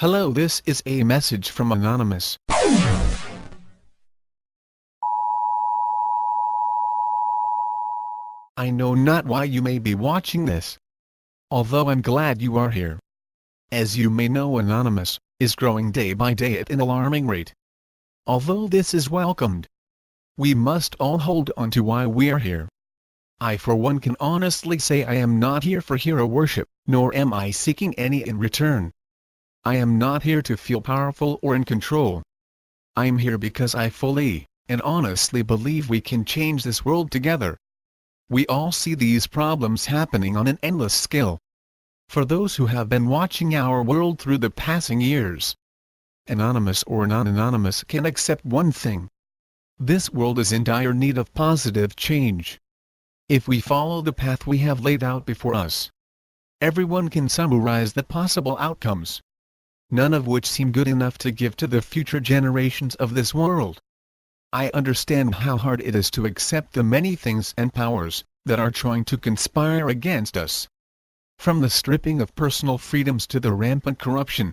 Hello, this is a message from Anonymous. I know not why you may be watching this, although I'm glad you are here. As you may know, Anonymous is growing day by day at an alarming rate. Although this is welcomed, we must all hold on to why we are here. I for one can honestly say I am not here for hero worship, nor am I seeking any in return. I am not here to feel powerful or in control. I am here because I fully and honestly believe we can change this world together. We all see these problems happening on an endless scale. For those who have been watching our world through the passing years, anonymous or non-anonymous can accept one thing. This world is in dire need of positive change. If we follow the path we have laid out before us, everyone can summarize the possible outcomes, none of which seem good enough to give to the future generations of this world. I understand how hard it is to accept the many things and powers that are trying to conspire against us. From the stripping of personal freedoms to the rampant corruption,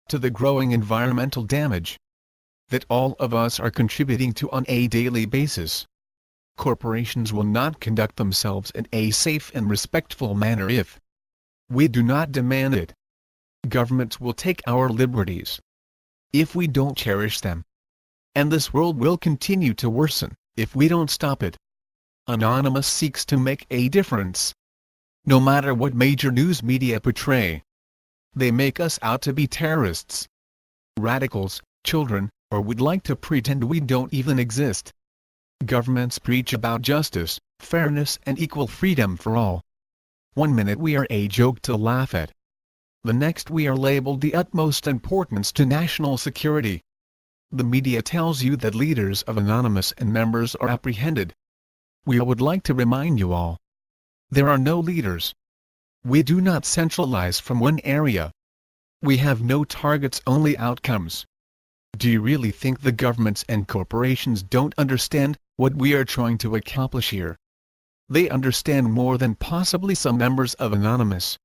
to the growing environmental damage that all of us are contributing to on a daily basis. Corporations will not conduct themselves in a safe and respectful manner if we do not demand it. Governments will take our liberties if we don't cherish them. And this world will continue to worsen if we don't stop it. Anonymous seeks to make a difference. No matter what major news media portray, they make us out to be terrorists, radicals, children, or would like to pretend we don't even exist. Governments preach about justice, fairness and equal freedom for all. One minute we are a joke to laugh at. The next we are labeled the utmost importance to national security. The media tells you that leaders of Anonymous and members are apprehended. We would like to remind you all, there are no leaders. We do not centralize from one area. We have no targets, only outcomes. Do you really think the governments and corporations don't understand what we are trying to accomplish here? They understand more than possibly some members of Anonymous.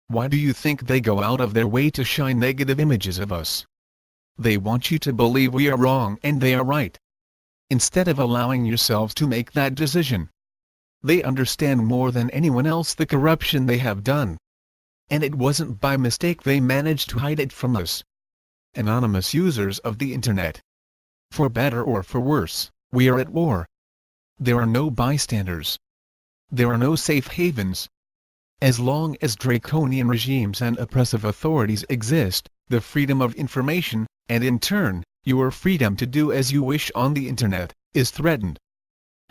Why do you think they go out of their way to shine negative images of us? They want you to believe we are wrong and they are right, instead of allowing yourselves to make that decision. They understand more than anyone else the corruption they have done. And it wasn't by mistake they managed to hide it from us. Anonymous users of the internet. For better or for worse, we are at war. There are no bystanders. There are no safe havens. As long as draconian regimes and oppressive authorities exist, the freedom of information, and in turn, your freedom to do as you wish on the internet, is threatened.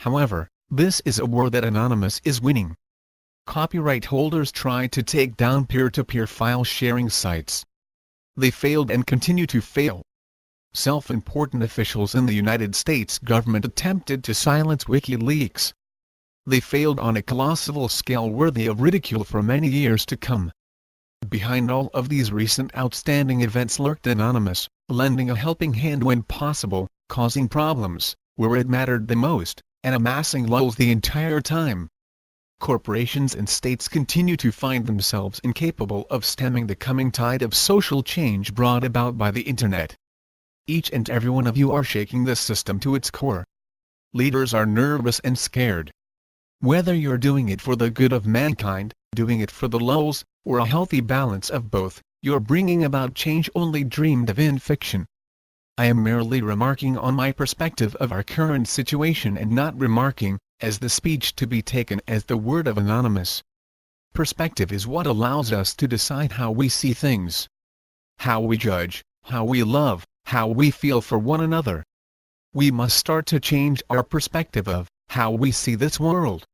However, this is a war that Anonymous is winning. Copyright holders tried to take down peer-to-peer file sharing sites. They failed and continue to fail. Self-important officials in the United States government attempted to silence WikiLeaks. They failed on a colossal scale worthy of ridicule for many years to come. Behind all of these recent outstanding events lurked Anonymous, lending a helping hand when possible, causing problems where it mattered the most, and amassing lulls the entire time. Corporations and states continue to find themselves incapable of stemming the coming tide of social change brought about by the internet. Each and every one of you are shaking this system to its core. Leaders are nervous and scared. Whether you're doing it for the good of mankind, doing it for the lulls, or a healthy balance of both, you're bringing about change only dreamed of in fiction. I am merely remarking on my perspective of our current situation and not remarking as the speech to be taken as the word of Anonymous. Perspective is what allows us to decide how we see things, how we judge, how we love, how we feel for one another. We must start to change our perspective of how we see this world.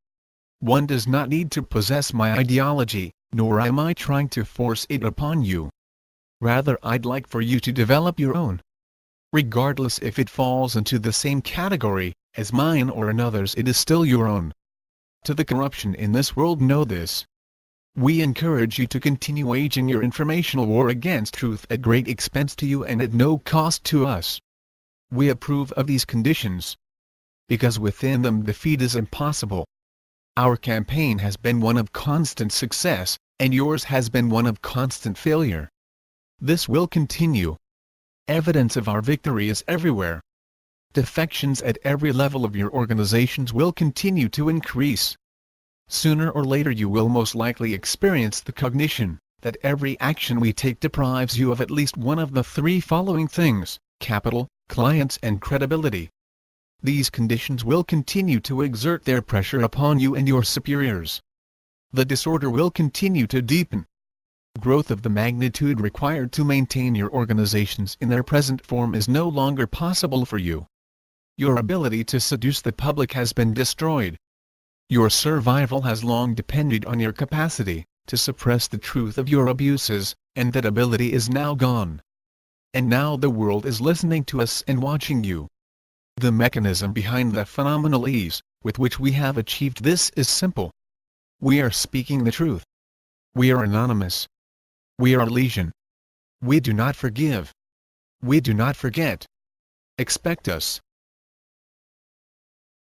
One does not need to possess my ideology, nor am I trying to force it upon you. Rather, I'd like for you to develop your own. Regardless if it falls into the same category as mine or another's, it is still your own. To the corruption in this world, know this. We encourage you to continue waging your informational war against truth at great expense to you and at no cost to us. We approve of these conditions, because within them defeat is impossible. Our campaign has been one of constant success, and yours has been one of constant failure. This will continue. Evidence of our victory is everywhere. Defections at every level of your organizations will continue to increase. Sooner or later you will most likely experience the cognition that every action we take deprives you of at least one of the three following things: capital, clients and credibility. These conditions will continue to exert their pressure upon you and your superiors. The disorder will continue to deepen. Growth of the magnitude required to maintain your organizations in their present form is no longer possible for you. Your ability to seduce the public has been destroyed. Your survival has long depended on your capacity to suppress the truth of your abuses, and that ability is now gone. And now the world is listening to us and watching you. The mechanism behind the phenomenal ease with which we have achieved this is simple. We are speaking the truth. We are anonymous. We are legion. We do not forgive. We do not forget. Expect us.